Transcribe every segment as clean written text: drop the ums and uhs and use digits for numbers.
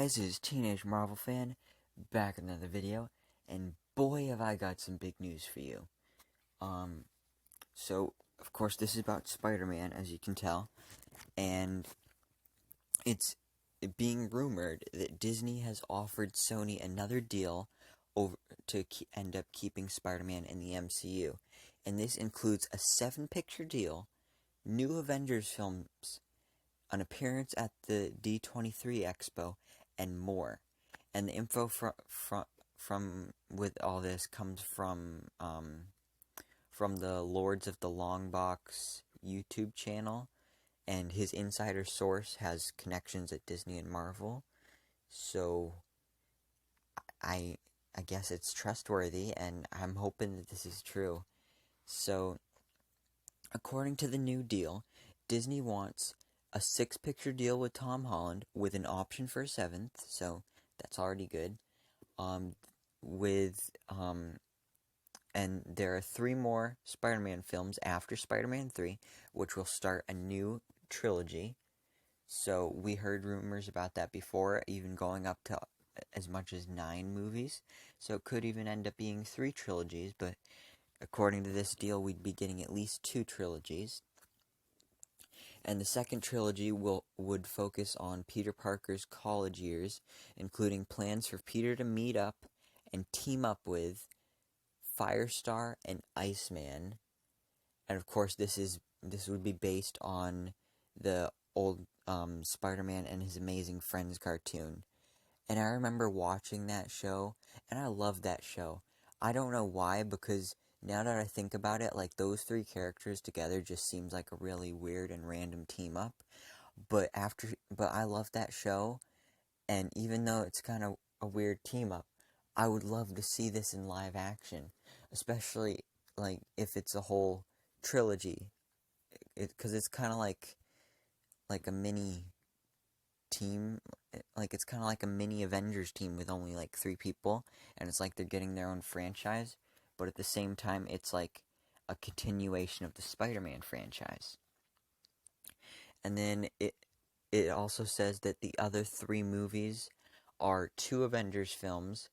guys, it is Teenage Marvel Fan, back with another video, and boy have I got some big news for you. So, of course this is about Spider-Man, as you can tell, and it's being rumored that Disney has offered Sony another deal over to end up keeping Spider-Man in the MCU, and this includes a 7-picture deal, new Avengers films, an appearance at the D23 Expo, and more. And the info from with all this comes from the Lords of the Long Box YouTube channel, and his insider source has connections at Disney and Marvel. So I guess it's trustworthy, and I'm hoping that this is true. So, according to the new deal, Disney wants a 6-picture deal with Tom Holland with an option for a 7th, so that's already good. And there are 3 more Spider-Man films after Spider-Man 3, which will start a new trilogy. So we heard rumors about that before, even going up to as much as 9 movies. So it could even end up being 3 trilogies, but according to this deal, we'd be getting at least 2 trilogies. And the second trilogy would focus on Peter Parker's college years, including plans for Peter to meet up and team up with Firestar and Iceman. And of course, this would be based on the old Spider-Man and His Amazing Friends cartoon. And I remember watching that show, and I loved that show. I don't know why, because now that I think about it, like, those 3 characters together just seems like a really weird and random team up. But I love that show, and even though it's kind of a weird team up, I would love to see this in live action, especially like if it's a whole trilogy, because it's kind of like a mini team, like it's kind of like a mini Avengers team with only like 3 people, and it's like they're getting their own franchise. But at the same time, it's like a continuation of the Spider-Man franchise. And then it also says that the other 3 movies are 2 Avengers films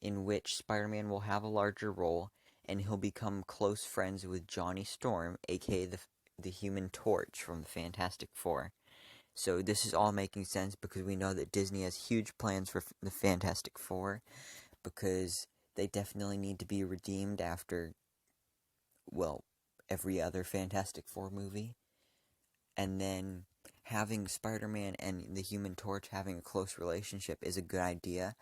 in which Spider-Man will have a larger role, and he'll become close friends with Johnny Storm, aka the Human Torch from the Fantastic Four. So this is all making sense because we know that Disney has huge plans for the Fantastic Four, because they definitely need to be redeemed after, well, every other Fantastic Four movie. And then having Spider-Man and the Human Torch having a close relationship is a good idea,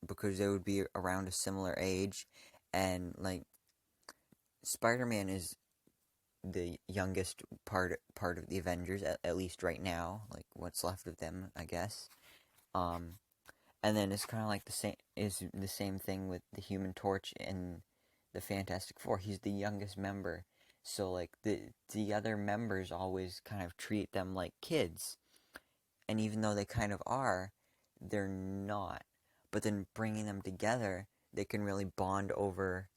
because they would be around a similar age, and, like, Spider-Man is the youngest part of the Avengers, at least right now, like, what's left of them, I guess. And then it's kind of like the same thing with the Human Torch and the Fantastic Four. He's the youngest member, so like the other members always kind of treat them like kids, and even though they kind of are, they're not. But then bringing them together, they can really bond over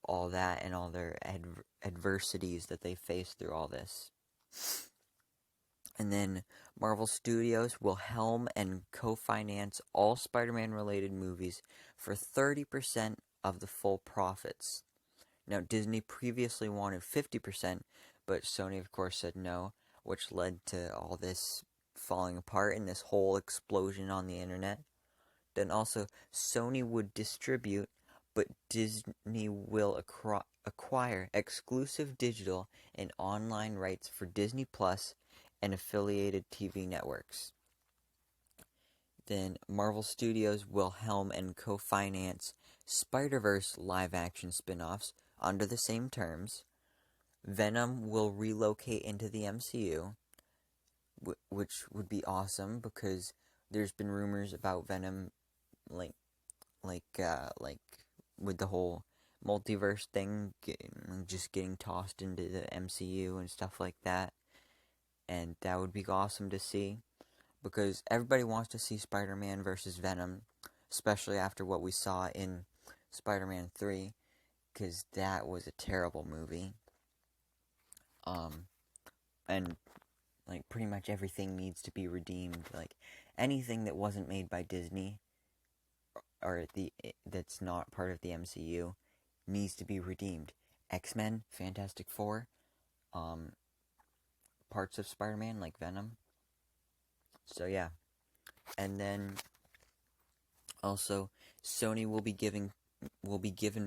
all that and all their adversities that they face through all this. And then Marvel Studios will helm and co-finance all Spider-Man related movies for 30% of the full profits. Now, Disney previously wanted 50%, but Sony, of course, said no, which led to all this falling apart and this whole explosion on the internet. Then also, Sony would distribute, but Disney will acquire exclusive digital and online rights for Disney Plus and affiliated TV networks. Then Marvel Studios will helm and co-finance Spider-Verse live-action spin-offs under the same terms. Venom will relocate into the MCU, which would be awesome, because there's been rumors about Venom, like with the whole multiverse thing, just getting tossed into the MCU and stuff like that. And that would be awesome to see, because everybody wants to see Spider-Man versus Venom, especially after what we saw in Spider-Man 3, because that was a terrible movie. And like pretty much everything needs to be redeemed. Like anything that wasn't made by Disney or that's not part of the MCU needs to be redeemed. X-Men, Fantastic Four, um, parts of Spider-Man like Venom. So yeah, and then also Sony will be given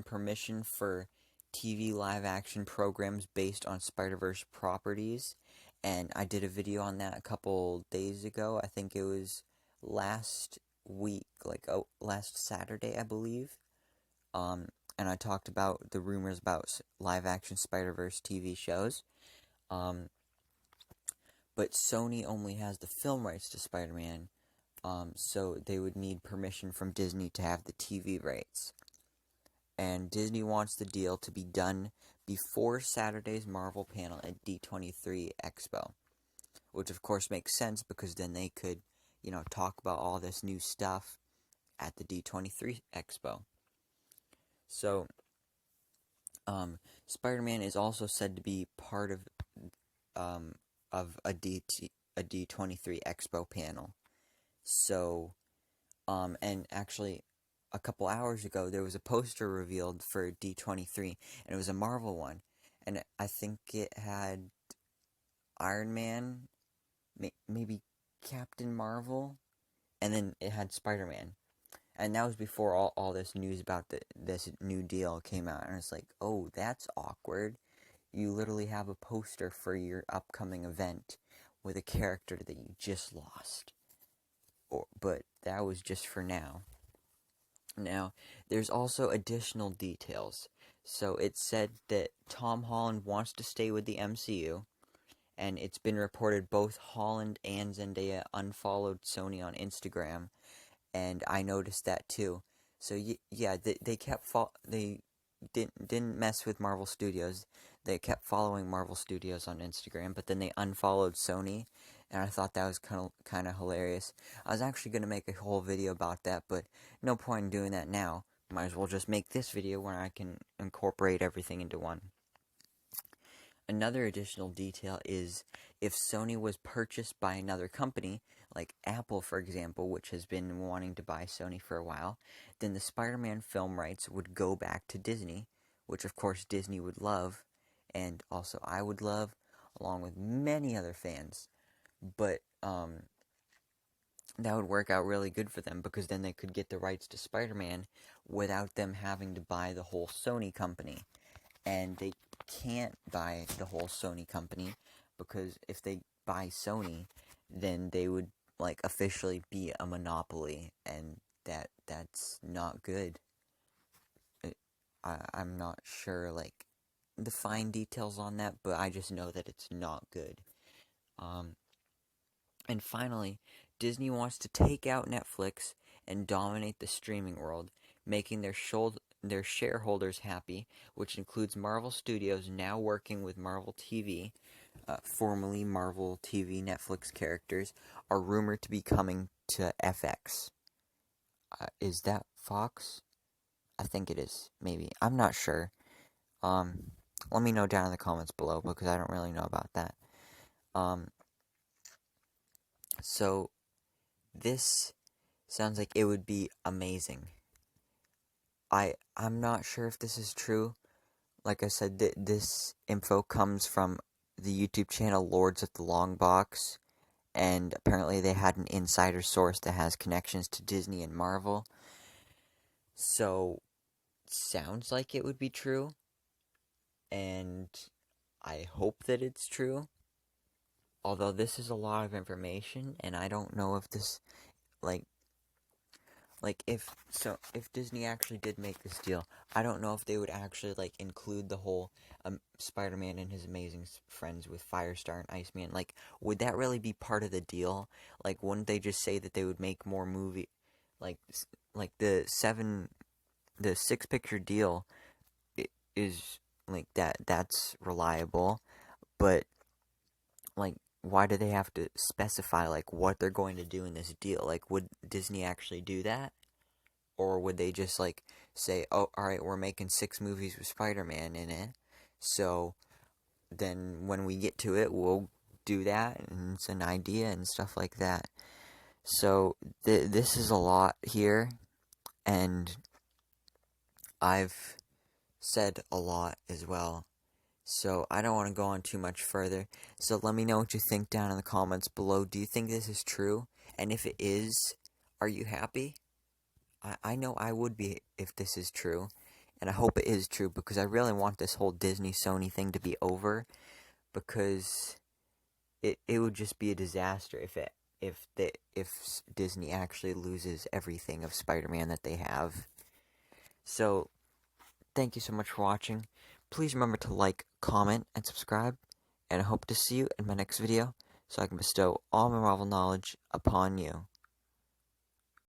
permission for TV live action programs based on Spider-Verse properties, and I did a video on that a couple days ago. I think it was last week, last Saturday, I believe. Um, and I talked about the rumors about live action Spider-Verse TV shows. Um, but Sony only has the film rights to Spider-Man, so they would need permission from Disney to have the TV rights. And Disney wants the deal to be done before Saturday's Marvel panel at D23 Expo, which of course makes sense because then they could, talk about all this new stuff at the D23 Expo. So, Spider-Man is also said to be part of a D23 Expo panel. So, and actually, a couple hours ago, there was a poster revealed for D23, and it was a Marvel one. And I think it had Iron Man, maybe Captain Marvel, and then it had Spider-Man. And that was before all this news about this new deal came out. And it's like, oh, that's awkward. You literally have a poster for your upcoming event with a character that you just lost. But that was just for now. Now, there's also additional details. So it said that Tom Holland wants to stay with the MCU, and it's been reported both Holland and Zendaya unfollowed Sony on Instagram, and I noticed that too. So yeah, they kept they didn't mess with Marvel Studios. They kept following Marvel Studios on Instagram, but then they unfollowed Sony, and I thought that was kind of hilarious. I was actually going to make a whole video about that, but no point in doing that now. Might as well just make this video where I can incorporate everything into one. Another additional detail is if Sony was purchased by another company, like Apple for example, which has been wanting to buy Sony for a while, then the Spider-Man film rights would go back to Disney, which of course Disney would love, and also I would love, along with many other fans. But that would work out really good for them because then they could get the rights to Spider-Man without them having to buy the whole Sony company. And they can't buy the whole Sony company because if they buy Sony, then they would officially be a monopoly, and that's not good. I'm not sure the fine details on that, but I just know that it's not good. And finally, Disney wants to take out Netflix and dominate the streaming world, making their shareholders happy, which includes Marvel Studios now working with Marvel TV, formerly Marvel TV Netflix characters, are rumored to be coming to FX. Is that Fox? I think it is, maybe. I'm not sure. Let me know down in the comments below because I don't really know about that. So this sounds like it would be amazing. I'm not sure if this is true. Like I said, this info comes from the YouTube channel Lords of the Long Box, and apparently they had an insider source that has connections to Disney and Marvel. So, sounds like it would be true, and I hope that it's true. Although this is a lot of information, and I don't know if this, if Disney actually did make this deal, I don't know if they would actually include the whole Spider-Man and his amazing friends with Firestar and Iceman. Would that really be part of the deal? Wouldn't they just say that they would make more movie, like the 6-picture deal is that's reliable, but why do they have to specify what they're going to do in this deal? Would Disney actually do that? Or would they just say, oh, alright, we're making 6 movies with Spider-Man in it, so then when we get to it, we'll do that, and it's an idea and stuff like that. So this is a lot here, and I've said a lot as well. So I don't want to go on too much further. So let me know what you think down in the comments below. Do you think this is true? And if it is, are you happy? I know I would be if this is true. And I hope it is true because I really want this whole Disney Sony thing to be over, because it would just be a disaster if Disney actually loses everything of Spider-Man that they have. So thank you so much for watching. Please remember to like, comment, and subscribe, and I hope to see you in my next video so I can bestow all my Marvel knowledge upon you.